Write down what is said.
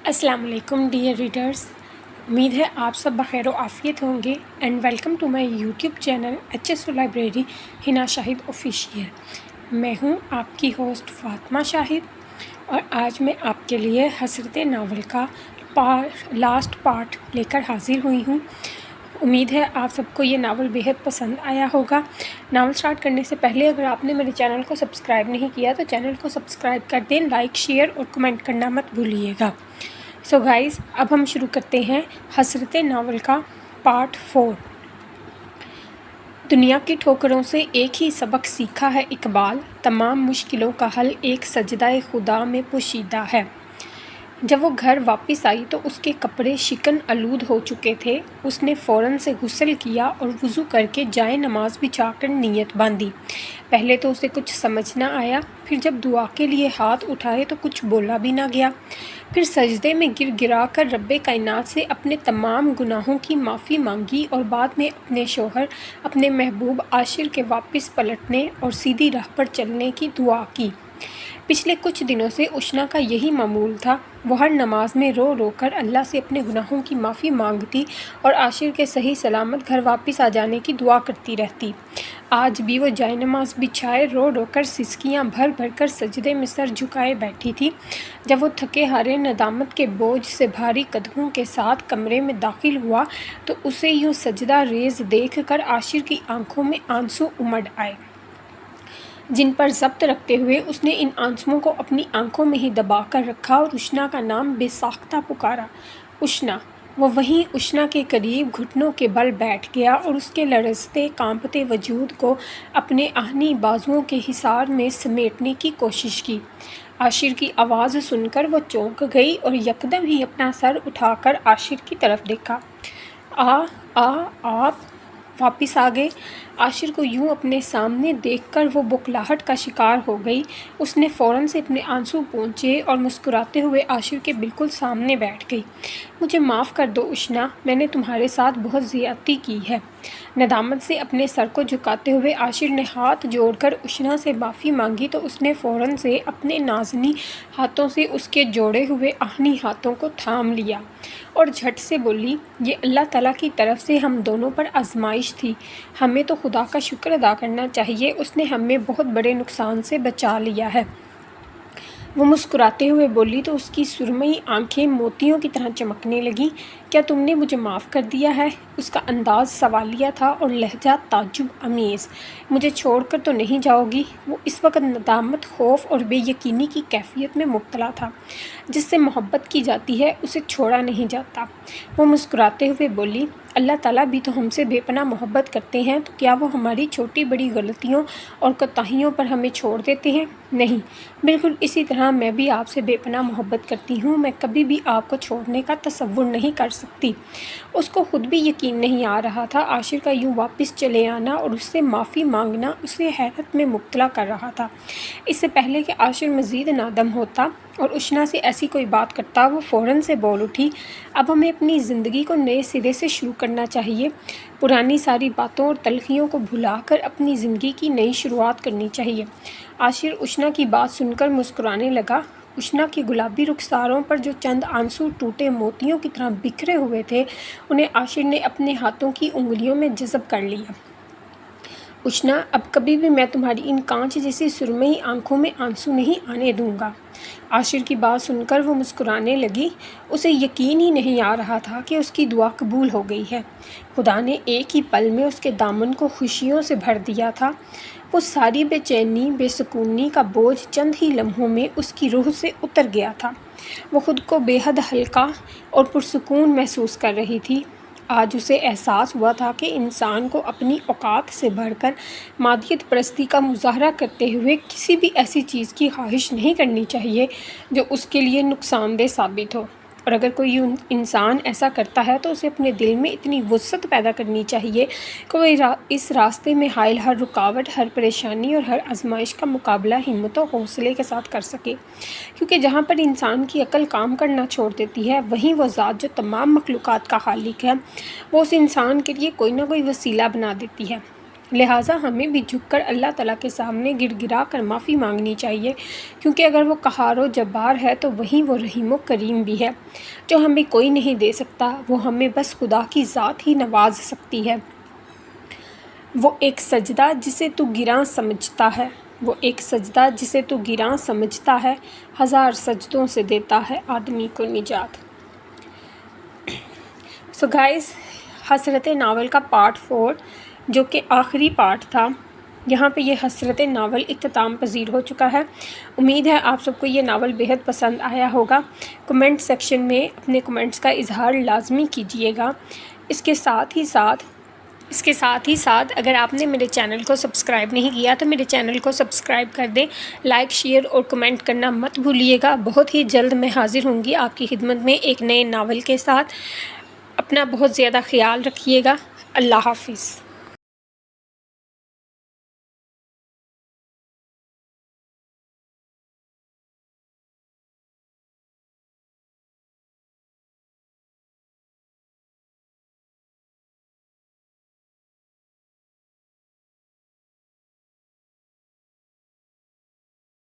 अस्सलाम वालेकुम dear readers. उम्मीद है आप सब बखैर आफ़ियत होंगे and welcome to my YouTube channel HSO library Hina Shahid official. मैं हूं आपकी होस्ट फ़ातिमा शाहिद और आज मैं आपके लिए हसरत नावल का लास्ट पार्ट लेकर हाज़िर हुई हूं। उम्मीद है आप सबको ये नावल बेहद पसंद आया होगा। नावल स्टार्ट करने से पहले अगर आपने मेरे चैनल को सब्सक्राइब नहीं किया तो चैनल को सब्सक्राइब कर दें, लाइक शेयर और कमेंट करना मत भूलिएगा। सो गाइज़, अब हम शुरू करते हैं हसरत नावल का पार्ट 4। दुनिया की ठोकरों से एक ही सबक सीखा है इकबाल, तमाम मुश्किलों का हल एक सजदा खुदा में पोशीदा है। जब वो घर वापस आई तो उसके कपड़े शिकन आलूद हो चुके थे। उसने फ़ौरन से गुस्ल किया और वज़ू करके जाए नमाज बिछाकर नीयत बांधी। पहले तो उसे कुछ समझ ना आया, फिर जब दुआ के लिए हाथ उठाए तो कुछ बोला भी ना गया। फिर सजदे में गिर गिरा कर रब्बे कायनात से अपने तमाम गुनाहों की माफ़ी मांगी और बाद में अपने शोहर, अपने महबूब आशिर के वापस पलटने और सीधी राह पर चलने की दुआ की। पिछले कुछ दिनों से उष्णा का यही मामूल था। वो हर नमाज में रो रो कर अल्लाह से अपने गुनाहों की माफ़ी मांगती और आशिर के सही सलामत घर वापस आ जाने की दुआ करती रहती। आज भी वो जाए नमाज बिछाए रो रो कर सिसकियाँ भर भर कर सजदे में सर झुकाए बैठी थी। जब वो थके हारे नदामत के बोझ से भारी कदमों के साथ कमरे में दाखिल हुआ तो उसे यूँ सजदा रेज़ देख कर आशिर की आंखों में आंसू उमड़ आए, जिन पर ज़ब्त रखते हुए उसने इन आंसुओं को अपनी आंखों में ही दबा कर रखा और उष्णा का नाम बेसाख्ता पुकारा। उष्णा। वो वहीं उष्णा के करीब घुटनों के बल बैठ गया और उसके लरजते कांपते वजूद को अपने आहनी बाजुओं के हिसार में समेटने की कोशिश की। आशिर की आवाज़ सुनकर वो चौंक गई और यकदम ही अपना सर उठाकर आशिर की तरफ देखा। आप वापस आ गए। आशिर को यूं अपने सामने देखकर वो बुखलाहट का शिकार हो गई। उसने फ़ौरन से अपने आंसू पोंछे और मुस्कुराते हुए आशिर के बिल्कुल सामने बैठ गई। मुझे माफ़ कर दो उष्णा, मैंने तुम्हारे साथ बहुत ज़्यादती की है। नदामत से अपने सर को झुकाते हुए आशिर ने हाथ जोड़कर उष्णा से माफ़ी मांगी तो उसने फ़ौरन से अपने नाज़नी हाथों से उसके जोड़े हुए आहनी हाथों को थाम लिया और झट से बोली, ये अल्लाह ताला की तरफ से हम दोनों पर आजमाइश थी। हमें तो खुदा का शुक्र अदा करना चाहिए, उसने हमें बहुत बड़े नुकसान से बचा लिया है। वो मुस्कुराते हुए बोली तो उसकी सुरमई आंखें मोतियों की तरह चमकने लगीं। क्या तुमने मुझे माफ़ कर दिया है? उसका अंदाज़ सवालिया था और लहजा ताज्जुब अमीज़। मुझे छोड़कर तो नहीं जाओगी? वो इस वक्त नदामत, खौफ और बेयकीनी की कैफियत में मुब्तला था। जिससे मोहब्बत की जाती है उसे छोड़ा नहीं जाता। वो मुस्कुराते हुए बोली, अल्लाह ताला भी तो हमसे बेपनाह मोहब्बत करते हैं, तो क्या वो हमारी छोटी बड़ी गलतियों और कोताहियों पर हमें छोड़ देते हैं? नहीं, बिल्कुल इसी तरह मैं भी आपसे बेपनाह मोहब्बत करती हूँ। मैं कभी भी आपको छोड़ने का तसव्वुर नहीं कर सकती। उसको खुद भी यकीन नहीं आ रहा था। आशिर का यूँ वापस चले आना और उससे माफ़ी मांगना उसे हैरत में मुब्तला कर रहा था। इससे पहले कि आशिर मज़ीद नादम होता और उष्णा से ऐसी कोई बात करता, वो फ़ौरन से बोल उठी, अब हमें अपनी ज़िंदगी को नए सिरे से शुरू करना चाहिए। पुरानी सारी बातों और तलखियों को भुलाकर अपनी ज़िंदगी की नई शुरुआत करनी चाहिए। आशिर उष्णा की बात सुनकर मुस्कुराने लगा। उष्णा के गुलाबी रुखसारों पर जो चंद आंसू टूटे मोतियों की तरह बिखरे हुए थे, उन्हें आशिर ने अपने हाथों की उंगलियों में जज़ब कर लिया। उष्णा, अब कभी भी मैं तुम्हारी इन कांच जैसी सुरमई आंखों में आंसू नहीं आने दूंगा। आशिर की बात सुनकर वो मुस्कुराने लगी। उसे यकीन ही नहीं आ रहा था कि उसकी दुआ कबूल हो गई है। खुदा ने एक ही पल में उसके दामन को खुशियों से भर दिया था। वो सारी बेचैनी बेसुकूनी का बोझ चंद ही लम्हों में उसकी रूह से उतर गया था। वो खुद को बेहद हल्का और पुरसुकून महसूस कर रही थी। आज उसे एहसास हुआ था कि इंसान को अपनी औकात से बढ़कर मादियत परस्ती का मुजाहरा करते हुए किसी भी ऐसी चीज़ की ख्वाहिश नहीं करनी चाहिए जो उसके लिए नुकसानदेह साबित हो। और अगर कोई इंसान ऐसा करता है तो उसे अपने दिल में इतनी वुसअत पैदा करनी चाहिए कि वो इस रास्ते में हायल हर रुकावट, हर परेशानी और हर आजमाइश का मुकाबला हिम्मत और हौसले के साथ कर सके। क्योंकि जहाँ पर इंसान की अक्ल काम करना छोड़ देती है, वहीं वो ज़ात जो तमाम मखलूक़ात का खालिक है, वो उस इंसान के लिए कोई ना कोई वसीला बना देती है। لہٰذا ہمیں بھی جھک کر اللہ تعالیٰ کے سامنے گڑ گڑا کر معافی مانگنی چاہیے، کیونکہ اگر وہ قہار و جبار ہے تو وہیں وہ رحیم و کریم بھی ہے۔ جو ہمیں کوئی نہیں دے سکتا، وہ ہمیں بس خدا کی ذات ہی نواز سکتی ہے۔ وہ ایک سجدہ جسے تو گراں سمجھتا ہے، وہ ایک سجدہ جسے تو گراں سمجھتا ہے، ہزار سجدوں سے دیتا ہے آدمی کو نجات۔ سو گائز، حسرت ناول کا پارٹ 4 جو کہ آخری پارٹ تھا، یہاں پہ یہ حسرت ناول اختتام پذیر ہو چکا ہے۔ امید ہے آپ سب کو یہ ناول بہت پسند آیا ہوگا۔ کمنٹ سیکشن میں اپنے کمنٹس کا اظہار لازمی کیجیے گا۔ اس کے ساتھ ہی ساتھ اگر آپ نے میرے چینل کو سبسکرائب نہیں کیا تو میرے چینل کو سبسکرائب کر دیں، لائک، شیئر اور کمنٹ کرنا مت بھولیے گا۔ بہت ہی جلد میں حاضر ہوں گی آپ کی خدمت میں ایک نئے ناول کے ساتھ۔ اپنا بہت زیادہ خیال رکھیے گا۔ اللہ حافظ۔